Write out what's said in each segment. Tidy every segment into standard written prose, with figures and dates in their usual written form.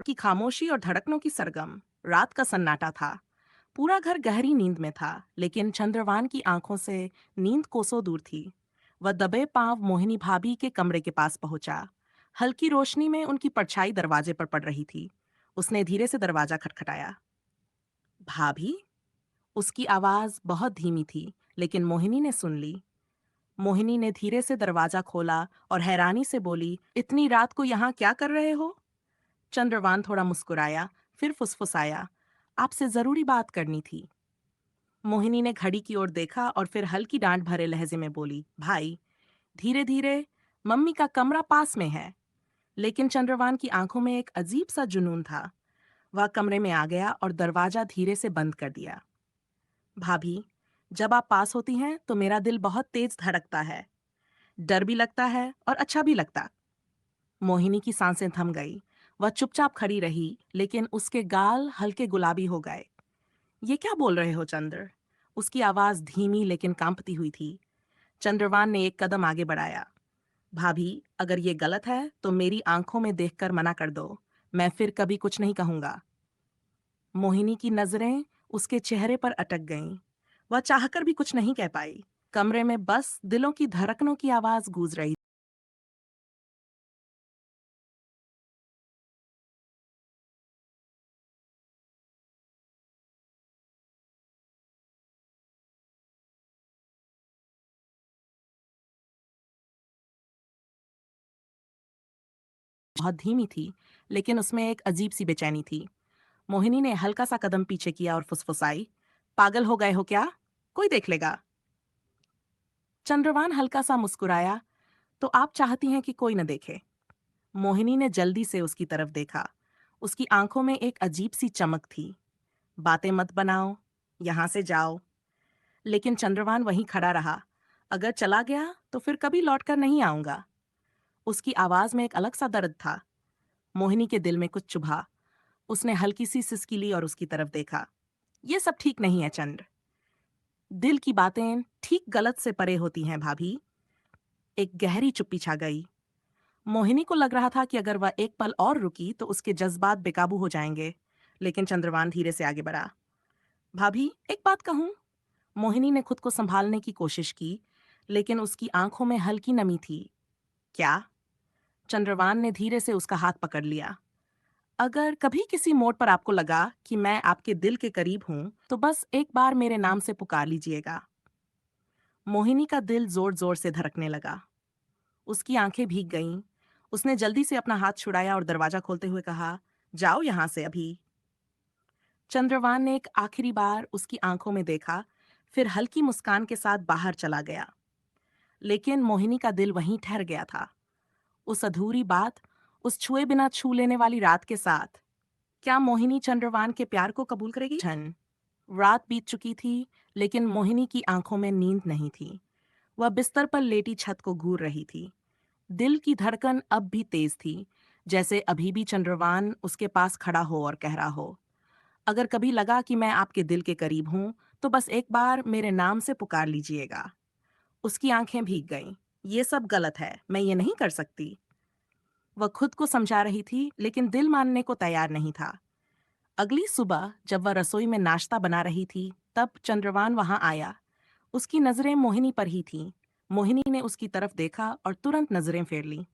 की खामोशी और धड़कनों की सरगम। रात का सन्नाटा था। पूरा घर गहरी नींद में था, लेकिन चंद्रवान की आंखों से नींद कोसों दूर थी। वह दबे पांव मोहिनी भाभी के कमरे के पास पहुंचा। हल्की रोशनी में उनकी परछाई दरवाजे पर पड़ रही थी। उसने धीरे से दरवाजा खटखटाया। भाभी? उसकी आवाज बहुत धीमी थी, लेकिन मोहिनी ने सुन ली। मोहिनी ने धीरे से दरवाजा खोला और हैरानी से बोली, इतनी रात को यहाँ क्या कर रहे हो? चंद्रवान थोड़ा मुस्कुराया, फिर फुसफुसाया, आपसे जरूरी बात करनी थी। मोहिनी ने घड़ी की ओर देखा और फिर हल्की डांट भरे लहजे में बोली, भाई, धीरे धीरे, मम्मी का कमरा पास में है। लेकिन चंद्रवान की आंखों में एक अजीब सा जुनून था। वह कमरे में आ गया और दरवाजा धीरे से बंद कर दिया। भाभी, जब आप पास होती हैं तो मेरा दिल बहुत तेज धड़कता है। डर भी लगता है और अच्छा भी लगता। मोहिनी की सांसें थम गई। वह चुपचाप खड़ी रही, लेकिन उसके गाल हल्के गुलाबी हो गए। ये क्या बोल रहे हो चंद्र? उसकी आवाज धीमी लेकिन कांपती हुई थी। चंद्रवान ने एक कदम आगे बढ़ाया। भाभी, अगर ये गलत है तो मेरी आंखों में देखकर मना कर दो। मैं फिर कभी कुछ नहीं कहूंगा। मोहिनी की नजरें उसके चेहरे पर अटक गईं। वह चाहकर भी कुछ नहीं कह पाई। कमरे में बस दिलों की धड़कनों की आवाज गूंज रही। बहुत धीमी थी, लेकिन उसमें एक अजीब सी बेचैनी थी। मोहिनी ने हल्का सा कदम पीछे किया और फुसफुसाई, पागल हो गए हो क्या? कोई देख लेगा। चंद्रवान हल्का सा मुस्कुराया, तो आप चाहती हैं कि कोई न देखे? मोहिनी ने जल्दी से उसकी तरफ देखा। उसकी आंखों में एक अजीब सी चमक थी। बातें मत बनाओ, यहां से जाओ। लेकिन चंद्रवान वहीं खड़ा रहा। अगर चला गया तो फिर कभी लौटकर नहीं आऊंगा। उसकी आवाज में एक अलग सा दर्द था। मोहिनी के दिल में कुछ चुभा। उसने हल्की सी सिसकी ली और उसकी तरफ देखा। ये सब ठीक नहीं है चंद्र। दिल की बातें ठीक गलत से परे होती हैं भाभी। एक गहरी चुप्पी छा गई। मोहिनी को लग रहा था कि अगर वह एक पल और रुकी तो उसके जज्बात बेकाबू हो जाएंगे। लेकिन चंद्रवान धीरे से आगे बढ़ा। भाभी, एक बात कहूं? मोहिनी ने खुद को संभालने की कोशिश की, लेकिन उसकी आंखों में हल्की नमी थी। क्या? चंद्रवान ने धीरे से उसका हाथ पकड़ लिया। अगर कभी किसी मोड़ पर आपको लगा कि मैं आपके दिल के करीब हूं, तो बस एक बार मेरे नाम से पुकार लीजिएगा। मोहिनी का दिल जोर जोर से धड़कने लगा। उसकी आंखें भीग गईं। उसने जल्दी से अपना हाथ छुड़ाया और दरवाजा खोलते हुए कहा, जाओ यहां से अभी। चंद्रवान ने एक आखिरी बार उसकी आंखों में देखा, फिर हल्की मुस्कान के साथ बाहर चला गया। लेकिन मोहिनी का दिल वहीं ठहर गया था। उस अधूरी बात, उस छुए बिना छू लेने वाली रात के साथ। क्या मोहिनी चंद्रवान के प्यार को कबूल करेगी? रात बीत चुकी थी, लेकिन मोहिनी की आंखों में नींद नहीं थी। वह बिस्तर पर लेटी छत को घूर रही थी। दिल की धड़कन अब भी तेज थी, जैसे अभी भी चंद्रवान उसके पास खड़ा हो और कह रहा हो, अगर कभी लगा कि मैं आपके दिल के करीब हूं, तो बस एक बार मेरे नाम से पुकार लीजिएगा। उसकी आंखें भीग गईं। ये सब गलत है, मैं ये नहीं कर सकती। वह खुद को समझा रही थी, लेकिन दिल मानने को तैयार नहीं था। अगली सुबह जब वह रसोई में नाश्ता बना रही थी, तब चंद्रवान वहां आया। उसकी नजरें मोहिनी पर ही थीं। मोहिनी ने उसकी तरफ देखा और तुरंत नजरें फेर लीं।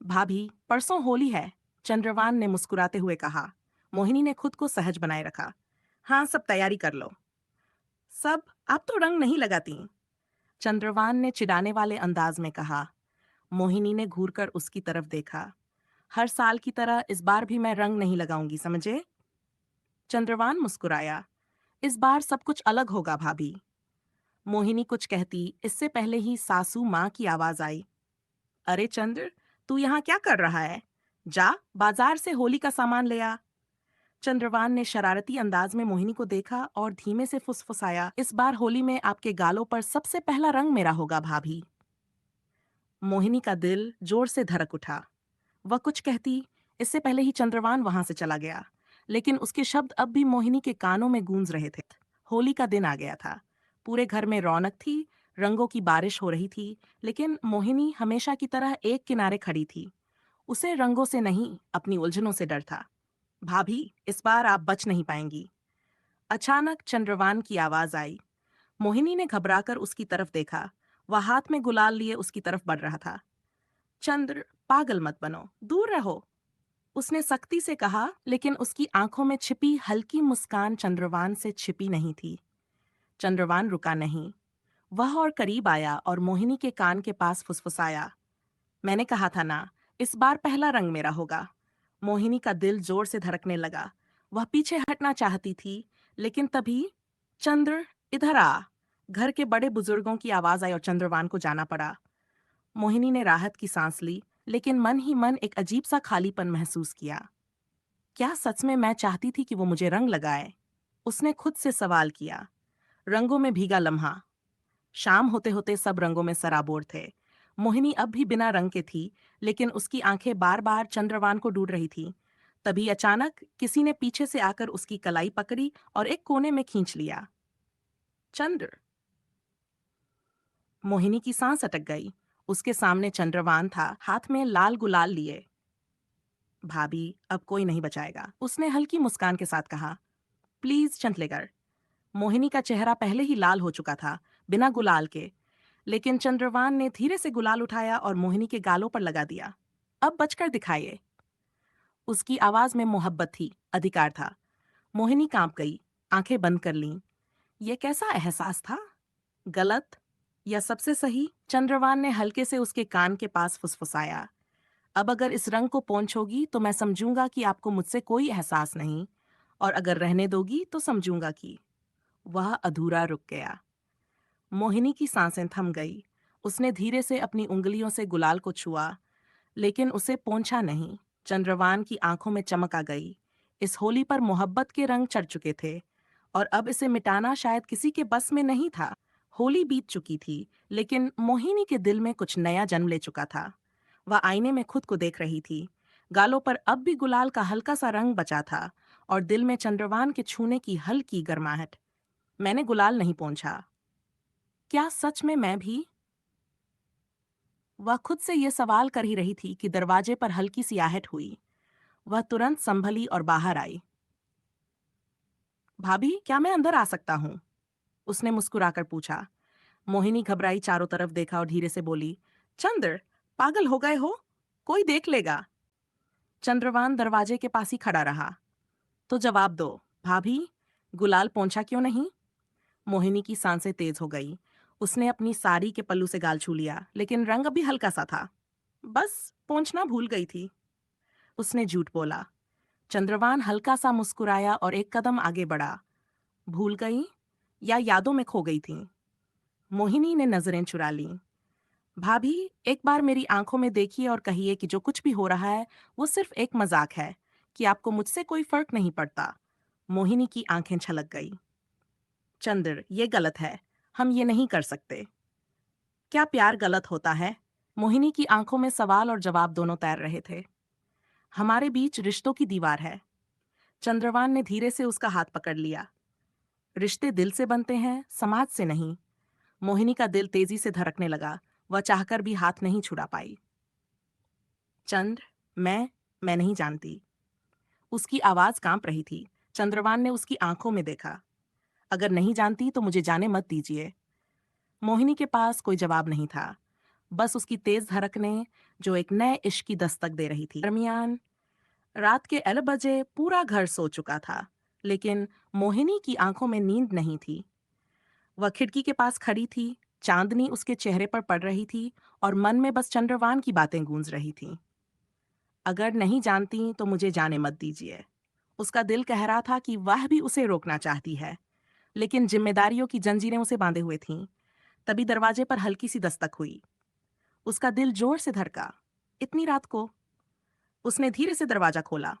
भाभी, परसों होली है, चंद्रवान ने मुस्कुराते हुए कहा। मोहिनी ने खुद को सहज बनाए रखा। हाँ, सब तैयारी कर लो। सब? आप तो रंग नहीं लगाती। चंद्रवान ने चिढ़ाने वाले अंदाज में कहा। मोहिनी ने घूरकर उसकी तरफ देखा। हर साल की तरह इस बार भी मैं रंग नहीं लगाऊंगी, समझे? चंद्रवान मुस्कुराया। इस बार सब कुछ अलग होगा भाभी। मोहिनी कुछ कहती, इससे पहले ही सासू माँ की आवाज आई। अरे चंद्र, तू यहाँ क्या कर रहा है? जा, बाजार से होली का सामान ले आ। चंद्रवान ने शरारती अंदाज में मोहिनी को देखा और धीमे से फुसफुसाया, इस बार होली में आपके गालों पर सबसे पहला रंग मेरा होगा भाभी। मोहिनी का दिल जोर से धड़क उठा। वह कुछ कहती, इससे पहले ही चंद्रवान वहां से चला गया। लेकिन उसके शब्द अब भी मोहिनी के कानों में गूंज रहे थे। होली का दिन आ गया था। पूरे घर में रौनक थी। रंगों की बारिश हो रही थी, लेकिन मोहिनी हमेशा की तरह एक किनारे खड़ी थी। उसे रंगों से नहीं, अपनी उलझनों से डर था। भाभी, इस बार आप बच नहीं पाएंगी। अचानक चंद्रवान की आवाज आई। मोहिनी ने घबराकर उसकी तरफ देखा। वह हाथ में गुलाल लिए उसकी तरफ बढ़ रहा था। चंद्र, पागल मत बनो, दूर रहो, उसने सख्ती से कहा, लेकिन उसकी आंखों में छिपी हल्की मुस्कान चंद्रवान से छिपी नहीं थी। चंद्रवान रुका नहीं। वह और करीब आया और मोहिनी के कान के पास फुसफुसाया। मैंने कहा था ना, इस बार पहला रंग मेरा होगा। मोहिनी का दिल जोर से धड़कने लगा। वह पीछे हटना चाहती थी, लेकिन तभी, चंद्र, इधर आ। घर के बड़े बुजुर्गों की आवाज आई और चंद्रवान को जाना पड़ा। मोहिनी ने राहत की सांस ली, लेकिन मन ही मन एक अजीब सा खालीपन महसूस किया। क्या सच में मैं चाहती थी कि वो मुझे रंग लगाए? उसने खुद से सवाल किया। रंगों में भीगा लम्हा। शाम होते होते सब रंगों में सराबोर थे। मोहिनी अब भी बिना रंग के थी, लेकिन उसकी आंखें बार बार चंद्रवान को ढूंढ रही थी। तभी अचानक किसी ने पीछे से आकर उसकी कलाई पकड़ी और एक कोने में खींच लिया। चंद्र! मोहिनी की सांस अटक गई। उसके सामने चंद्रवान था, हाथ में लाल गुलाल लिए। भाभी, अब कोई नहीं बचाएगा, उसने हल्की मुस्कान के साथ कहा। प्लीज चंद्रलेगर। मोहिनी का चेहरा पहले ही लाल हो चुका था, बिना गुलाल के। लेकिन चंद्रवान ने धीरे से गुलाल उठाया और मोहिनी के गालों पर लगा दिया। अब बचकर दिखाइए। उसकी आवाज में मोहब्बत थी, अधिकार था। मोहिनी कांप गई, आंखें बंद कर लीं। यह कैसा एहसास था? गलत या सबसे सही? चंद्रवान ने हल्के से उसके कान के पास फुसफुसाया। अब अगर इस रंग को पोंछोगी तो मैं समझूंगा कि आपको मुझसे कोई एहसास नहीं, और अगर रहने दोगी तो समझूंगा कि। वह अधूरा रुक गया। मोहिनी की सांसें थम गई। उसने धीरे से अपनी उंगलियों से गुलाल को छुआ, लेकिन उसे पोंछा नहीं। चंद्रवान की आंखों में चमक आ गई। इस होली पर मोहब्बत के रंग चढ़ चुके थे, और अब इसे मिटाना शायद किसी के बस में नहीं था। होली बीत चुकी थी, लेकिन मोहिनी के दिल में कुछ नया जन्म ले चुका था। वह आईने में खुद को देख रही थी। गालों पर अब भी गुलाल का हल्का सा रंग बचा था, और दिल में चंद्रवान के छूने की हल्की गर्माहट। मैंने गुलाल नहीं पोंछा। क्या सच में मैं भी? वह खुद से ये सवाल कर ही रही थी कि दरवाजे पर हल्की सी आहट हुई। वह तुरंत संभली और बाहर आई। भाभी, क्या मैं अंदर आ सकता हूँ? उसने मुस्कुराकर पूछा। मोहिनी घबराई, चारों तरफ देखा और धीरे से बोली, चंद्र, पागल हो गए हो? कोई देख लेगा। चंद्रवान दरवाजे के पास ही खड़ा रहा। तो जवाब दो, भाभी, गुलाल पोंछा क्यों नहीं? मोहिनी की सांसें तेज हो गई। उसने अपनी साड़ी के पल्लू से गाल छू लिया, लेकिन रंग अभी हल्का सा था। बस पोंछना भूल गई थी, उसने झूठ बोला। चंद्रवान हल्का सा मुस्कुराया और एक कदम आगे बढ़ा। भूल गई या यादों में खो गई थी? मोहिनी ने नजरें चुरा लीं। भाभी, एक बार मेरी आंखों में देखिए और कहिए कि जो कुछ भी हो रहा है वो सिर्फ एक मजाक है, कि आपको मुझसे कोई फर्क नहीं पड़ता। मोहिनी की आंखें छलक गई। चंद्र, ये गलत है, हम ये नहीं कर सकते। क्या प्यार गलत होता है? मोहिनी की आंखों में सवाल और जवाब दोनों तैर रहे थे। हमारे बीच रिश्तों की दीवार है। चंद्रवान ने धीरे से उसका हाथ पकड़ लिया। रिश्ते दिल से बनते हैं, समाज से नहीं। मोहिनी का दिल तेजी से धड़कने लगा। वह चाहकर भी हाथ नहीं छुड़ा पाई। चंद्र, मैं नहीं जानती। उसकी आवाज कांप रही थी। चंद्रवान ने उसकी आंखों में देखा। अगर नहीं जानती तो मुझे जाने मत दीजिए। मोहिनी के पास कोई जवाब नहीं था, बस उसकी तेज धड़कनें, जो एक नए इश्क की दस्तक दे रही थी। दरमियान रात के 11 बजे पूरा घर सो चुका था, लेकिन मोहिनी की आंखों में नींद नहीं थी। वह खिड़की के पास खड़ी थी। चांदनी उसके चेहरे पर पड़ रही थी, और मन में बस चंद्रवान की बातें गूंज रही थीं। अगर नहीं जानती तो मुझे जाने मत दीजिए। उसका दिल कह रहा था कि वह भी उसे रोकना चाहती है, लेकिन जिम्मेदारियों की जंजीरें उसे बांधे हुए थीं। तभी दरवाजे पर हल्की सी दस्तक हुई। उसका दिल जोर से धड़का। इतनी रात को? उसने धीरे से दरवाजा खोला।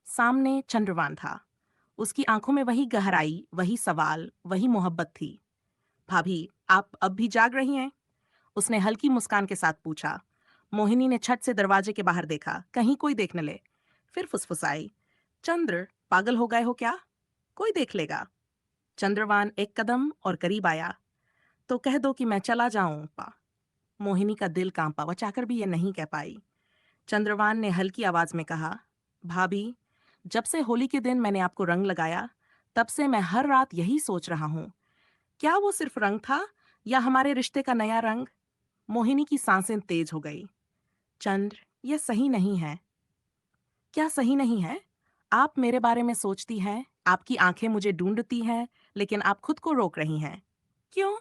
सामने चंद्रवान था। उसकी आंखों में वही गहराई, वही सवाल, वही मोहब्बत थी। भाभी, आप अब भी जाग रही हैं? उसने हल्की मुस्कान के साथ पूछा। मोहिनी ने छत से दरवाजे के बाहर देखा, कहीं कोई देख न ले। फिर फुसफुसाई, चंद्र, पागल हो गए हो क्या? कोई देख लेगा। चंद्रवान एक कदम और करीब आया। तो कह दो कि मैं चला जाऊं, पा। मोहिनी का दिल कांपा, वह चाहकर भी ये नहीं कह पाई। चंद्रवान ने हल्की आवाज में कहा, भाभी, जब से होली के दिन मैंने आपको रंग लगाया, तब से मैं हर रात यही सोच रहा हूँ, क्या वो सिर्फ रंग था या हमारे रिश्ते का नया रंग? मोहिनी की सांसें तेज हो गई। चंद्र, यह सही नहीं है। क्या सही नहीं है? आप मेरे बारे में सोचती हैं, आपकी आंखें मुझे ढूंढती हैं, लेकिन आप खुद को रोक रही हैं। क्यों?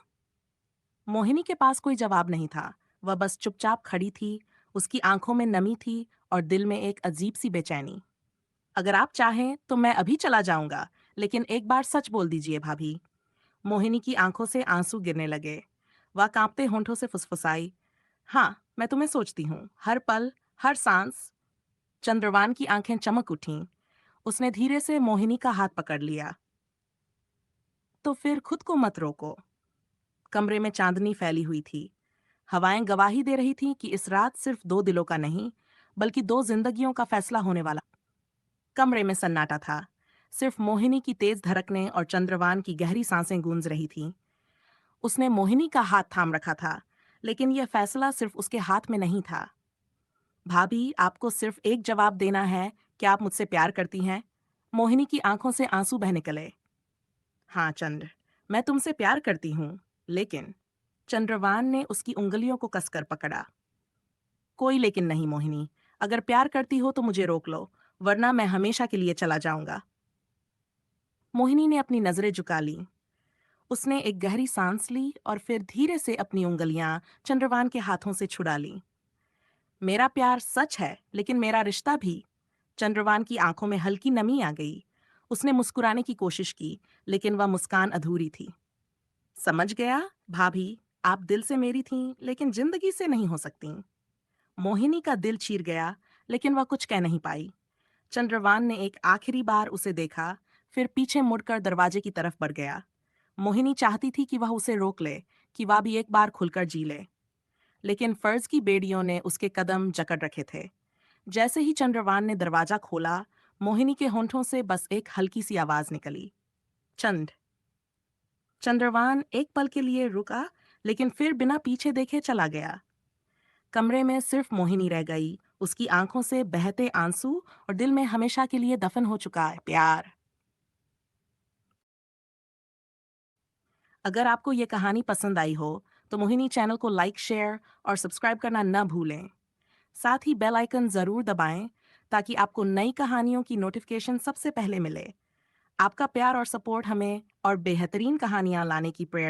मोहिनी के पास कोई जवाब नहीं था। वह बस चुपचाप खड़ी थी, उसकी आंखों में नमी थी और दिल में एक अजीब सी बेचैनी। अगर आप चाहें तो मैं अभी चला जाऊंगा, लेकिन एक बार सच बोल दीजिए भाभी। मोहिनी की आंखों से आंसू गिरने लगे। वह कांपते होंठों से फुसफुसाई, हाँ, मैं तुम्हें सोचती हूँ, हर पल, हर सांस। चंद्रवान की आंखें चमक उठीं। उसने धीरे से मोहिनी का हाथ पकड़ लिया। तो फिर खुद को मत रोको। कमरे में चांदनी फैली हुई थी। हवाएं गवाही दे रही थीं कि इस रात सिर्फ दो दिलों का नहीं, बल्कि दो जिंदगियों का फैसला होने वाला। कमरे में सन्नाटा था। सिर्फ मोहिनी की तेज धड़कनें और चंद्रवान की गहरी सांसें गूंज रही थीं। उसने मोहिनी का हाथ थाम रखा था, लेकिन यह फैसला सिर्फ उसके हाथ में नहीं था। भाभी, आपको सिर्फ एक जवाब देना है, क्या आप मुझसे प्यार करती हैं? मोहिनी की आंखों से आंसू बह निकले। हाँ चंद्र, मैं तुमसे प्यार करती हूँ, लेकिन चंद्रवान ने उसकी उंगलियों को कसकर पकड़ा। कोई लेकिन नहीं मोहिनी, अगर प्यार करती हो तो मुझे रोक लो, वरना मैं हमेशा के लिए चला जाऊंगा। मोहिनी ने अपनी नजरें झुका ली। उसने एक गहरी सांस ली और फिर धीरे से अपनी उंगलियां चंद्रवान के हाथों से छुड़ा ली। मेरा प्यार सच है, लेकिन मेरा रिश्ता भी। चंद्रवान की आंखों में हल्की नमी आ गई। उसने मुस्कुराने की कोशिश की, लेकिन वह मुस्कान अधूरी थी। समझ गया, भाभी, आप दिल से मेरी थीं, लेकिन जिंदगी से नहीं हो सकती। मोहिनी का दिल चीर गया, लेकिन वह कुछ कह नहीं पाई। चंद्रवान ने एक आखिरी बार उसे देखा, फिर पीछे मुड़कर दरवाजे की तरफ बढ़ गया। मोहिनी चाहती थी कि वह उसे रोक ले, कि वह भी एक बार खुलकर जी ले, लेकिन फर्ज की बेड़ियों ने उसके कदम जकड़ रखे थे। जैसे ही चंद्रवान ने दरवाजा खोला, मोहिनी के होंठों से बस एक हल्की सी आवाज निकली, चंद। चंद्रवान एक पल के लिए रुका, लेकिन फिर बिना पीछे देखे चला गया। कमरे में सिर्फ मोहिनी रह गई, उसकी आंखों से बहते आंसू और दिल में हमेशा के लिए दफन हो चुका है प्यार। अगर आपको ये कहानी पसंद आई हो, तो मोहिनी चैनल को लाइक, शेयर और सब्सक्राइब करना न भूलें। साथ ही बेल आइकन जरूर दबाएं, ताकि आपको नई कहानियों की नोटिफिकेशन सबसे पहले मिले। आपका प्यार और सपोर्ट हमें और बेहतरीन कहानियां लाने की प्रेरणा